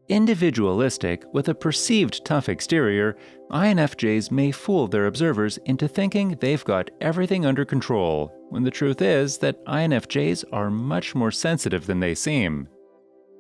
Individualistic with a perceived tough exterior, INFJs may fool their observers into thinking they've got everything under control, when the truth is that INFJs are much more sensitive than they seem.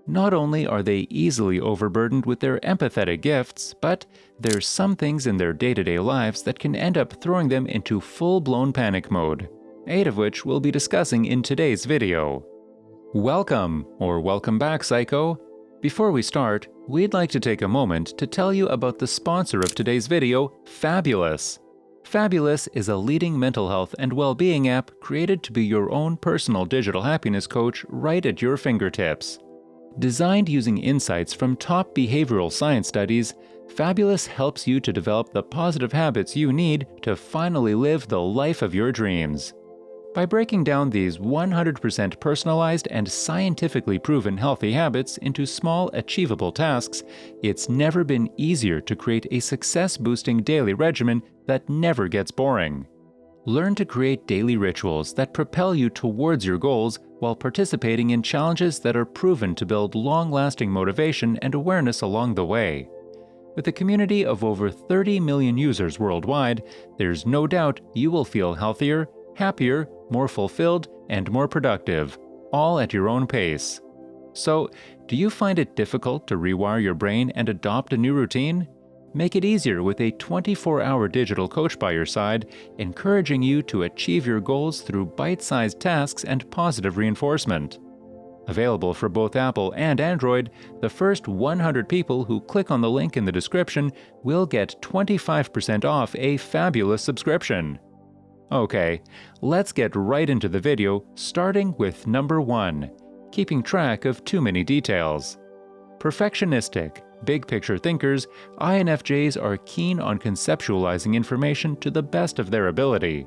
Not only are they easily overburdened with their empathetic gifts, but there's some things in their day-to-day lives that can end up throwing them into full-blown panic mode, 8 of which we'll be discussing in today's video. Welcome back, Psych-o. Before we start, we'd like to take a moment to tell you about the sponsor of today's video, Fabulous. Fabulous is a leading mental health and well-being app created to be your own personal digital happiness coach right at your fingertips. Designed using insights from top behavioral science studies, Fabulous helps you to develop the positive habits you need to finally live the life of your dreams. By breaking down these 100% personalized and scientifically proven healthy habits into small, achievable tasks, it's never been easier to create a success-boosting daily regimen that never gets boring. Learn to create daily rituals that propel you towards your goals while participating in challenges that are proven to build long-lasting motivation and awareness along the way. With a community of over 30 million users worldwide, there's no doubt you will feel healthier, happier, more fulfilled, and more productive, all at your own pace. So, do you find it difficult to rewire your brain and adopt a new routine? Make it easier with a 24-hour digital coach by your side, encouraging you to achieve your goals through bite-sized tasks and positive reinforcement. Available for both Apple and Android, the first 100 people who click on the link in the description will get 25% off a fabulous subscription. Okay, let's get right into the video, starting with number 1, keeping track of too many details. Perfectionistic, big-picture thinkers, INFJs are keen on conceptualizing information to the best of their ability.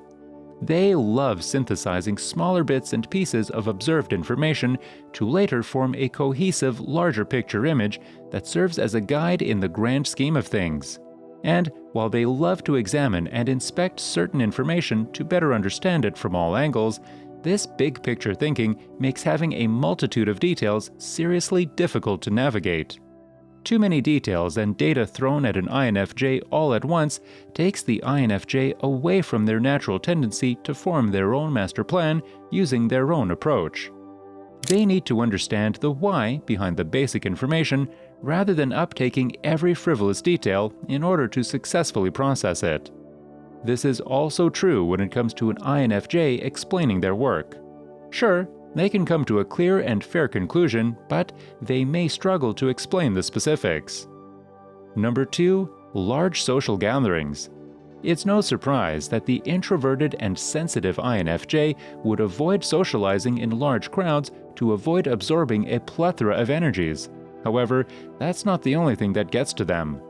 They love synthesizing smaller bits and pieces of observed information to later form a cohesive, larger picture image that serves as a guide in the grand scheme of things. And while they love to examine and inspect certain information to better understand it from all angles, this big-picture thinking makes having a multitude of details seriously difficult to navigate. Too many details and data thrown at an INFJ all at once takes the INFJ away from their natural tendency to form their own master plan using their own approach. They need to understand the why behind the basic information rather than uptaking every frivolous detail in order to successfully process it. This is also true when it comes to an INFJ explaining their work. Sure, they can come to a clear and fair conclusion, but they may struggle to explain the specifics. Number 2, large social gatherings. It's no surprise that the introverted and sensitive INFJ would avoid socializing in large crowds to avoid absorbing a plethora of energies. However, that's not the only thing that gets to them.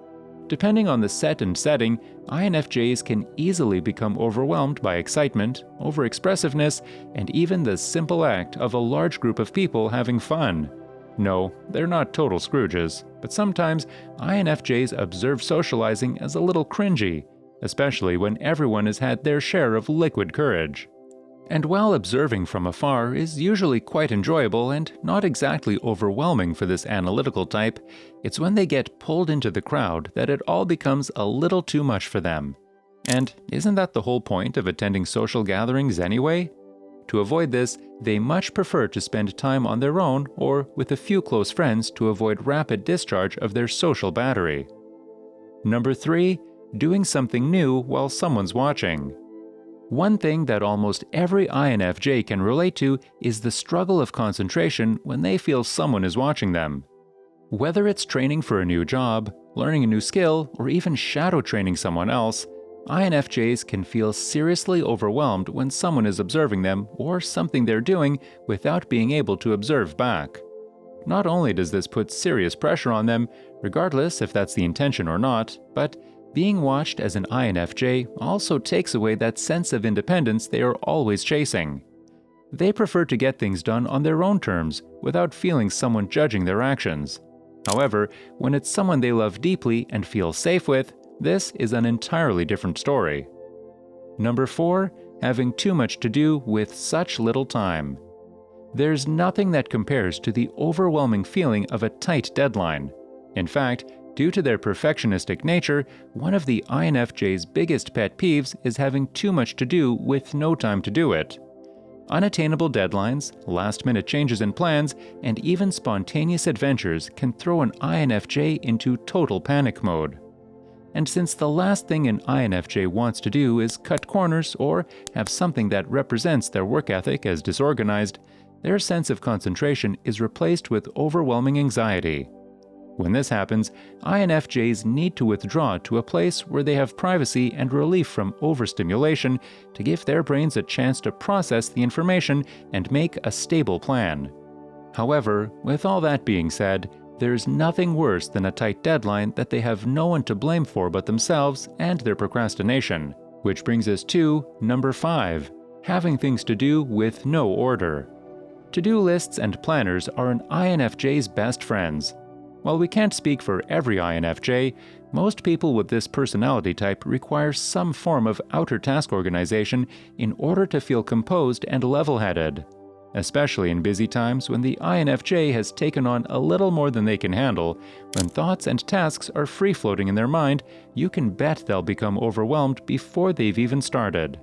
Depending on the set and setting, INFJs can easily become overwhelmed by excitement, overexpressiveness, and even the simple act of a large group of people having fun. No, they're not total Scrooges, but sometimes INFJs observe socializing as a little cringy, especially when everyone has had their share of liquid courage. And while observing from afar is usually quite enjoyable and not exactly overwhelming for this analytical type, it's when they get pulled into the crowd that it all becomes a little too much for them. And isn't that the whole point of attending social gatherings anyway? To avoid this, they much prefer to spend time on their own or with a few close friends to avoid rapid discharge of their social battery. Number 3, doing something new while someone's watching. One thing that almost every INFJ can relate to is the struggle of concentration when they feel someone is watching them. Whether it's training for a new job, learning a new skill, or even shadow training someone else, INFJs can feel seriously overwhelmed when someone is observing them or something they're doing without being able to observe back. Not only does this put serious pressure on them, regardless if that's the intention or not, but being watched as an INFJ also takes away that sense of independence they are always chasing. They prefer to get things done on their own terms without feeling someone judging their actions. However, when it's someone they love deeply and feel safe with, this is an entirely different story. Number 4, having too much to do with such little time. There's nothing that compares to the overwhelming feeling of a tight deadline. In fact, due to their perfectionistic nature, one of the INFJ's biggest pet peeves is having too much to do with no time to do it. Unattainable deadlines, last-minute changes in plans, and even spontaneous adventures can throw an INFJ into total panic mode. And since the last thing an INFJ wants to do is cut corners or have something that represents their work ethic as disorganized, their sense of concentration is replaced with overwhelming anxiety. When this happens, INFJs need to withdraw to a place where they have privacy and relief from overstimulation to give their brains a chance to process the information and make a stable plan. However, with all that being said, there's nothing worse than a tight deadline that they have no one to blame for but themselves and their procrastination. Which brings us to number 5, having things to do with no order. To-do lists and planners are an INFJ's best friends. While we can't speak for every INFJ, most people with this personality type require some form of outer task organization in order to feel composed and level-headed. Especially in busy times when the INFJ has taken on a little more than they can handle, when thoughts and tasks are free-floating in their mind, you can bet they'll become overwhelmed before they've even started.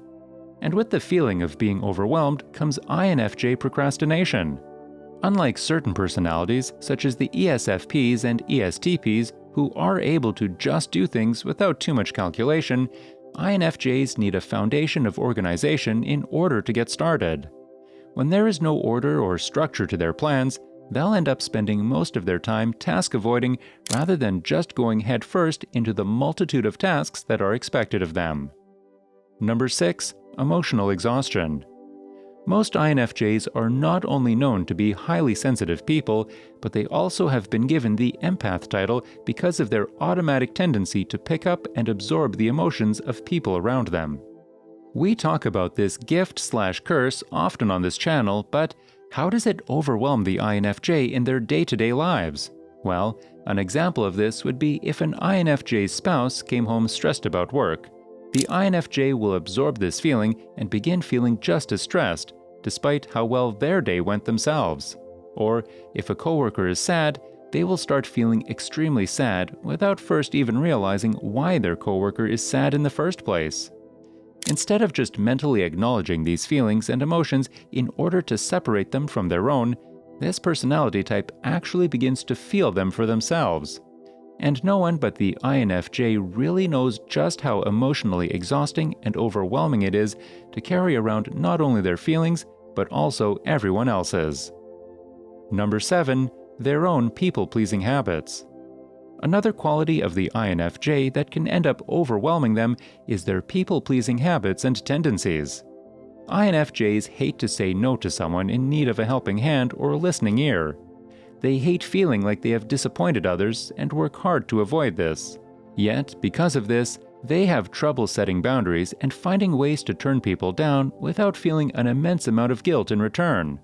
And with the feeling of being overwhelmed comes INFJ procrastination. Unlike certain personalities, such as the ESFPs and ESTPs, who are able to just do things without too much calculation, INFJs need a foundation of organization in order to get started. When there is no order or structure to their plans, they'll end up spending most of their time task avoiding rather than just going headfirst into the multitude of tasks that are expected of them. Number 6, emotional exhaustion. Most INFJs are not only known to be highly sensitive people, but they also have been given the Empath title because of their automatic tendency to pick up and absorb the emotions of people around them. We talk about this gift/curse often on this channel, but how does it overwhelm the INFJ in their day-to-day lives? Well, an example of this would be if an INFJ's spouse came home stressed about work. The INFJ will absorb this feeling and begin feeling just as stressed, despite how well their day went themselves. Or, if a coworker is sad, they will start feeling extremely sad without first even realizing why their coworker is sad in the first place. Instead of just mentally acknowledging these feelings and emotions in order to separate them from their own, this personality type actually begins to feel them for themselves. And no one but the INFJ really knows just how emotionally exhausting and overwhelming it is to carry around not only their feelings, but also everyone else's. Number 7, their own people-pleasing habits. Another quality of the INFJ that can end up overwhelming them is their people-pleasing habits and tendencies. INFJs hate to say no to someone in need of a helping hand or a listening ear. They hate feeling like they have disappointed others and work hard to avoid this. Yet, because of this, they have trouble setting boundaries and finding ways to turn people down without feeling an immense amount of guilt in return.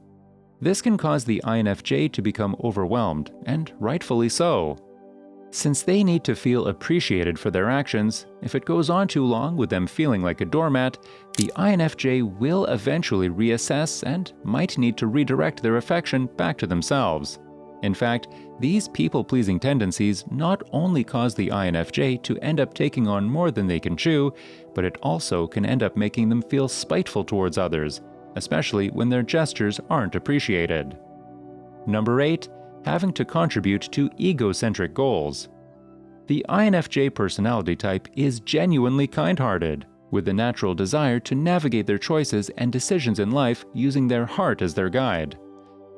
This can cause the INFJ to become overwhelmed, and rightfully so. Since they need to feel appreciated for their actions, if it goes on too long with them feeling like a doormat, the INFJ will eventually reassess and might need to redirect their affection back to themselves. In fact, these people-pleasing tendencies not only cause the INFJ to end up taking on more than they can chew, but it also can end up making them feel spiteful towards others, especially when their gestures aren't appreciated. Number 8, having to contribute to ego-centric goals. The INFJ personality type is genuinely kind-hearted, with a natural desire to navigate their choices and decisions in life using their heart as their guide.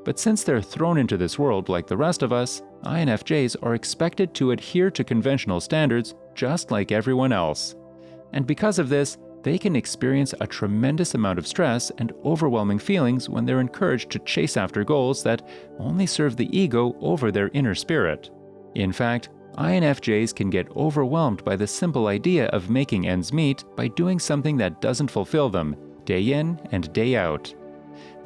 But since they're thrown into this world like the rest of us, INFJs are expected to adhere to conventional standards just like everyone else. And because of this, they can experience a tremendous amount of stress and overwhelming feelings when they're encouraged to chase after goals that only serve the ego over their inner spirit. In fact, INFJs can get overwhelmed by the simple idea of making ends meet by doing something that doesn't fulfill them, day in and day out.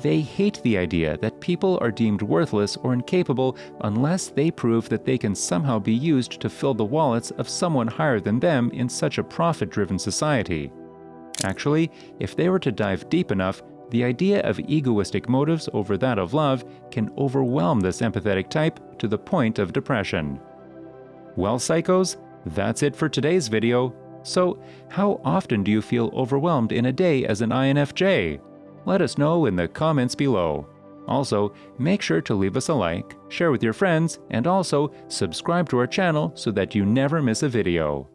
They hate the idea that people are deemed worthless or incapable unless they prove that they can somehow be used to fill the wallets of someone higher than them in such a profit-driven society. Actually, if they were to dive deep enough, the idea of egoistic motives over that of love can overwhelm this empathetic type to the point of depression. Well, psychos, that's it for today's video. So, how often do you feel overwhelmed in a day as an INFJ? Let us know in the comments below. Also, make sure to leave us a like, share with your friends, and also subscribe to our channel so that you never miss a video.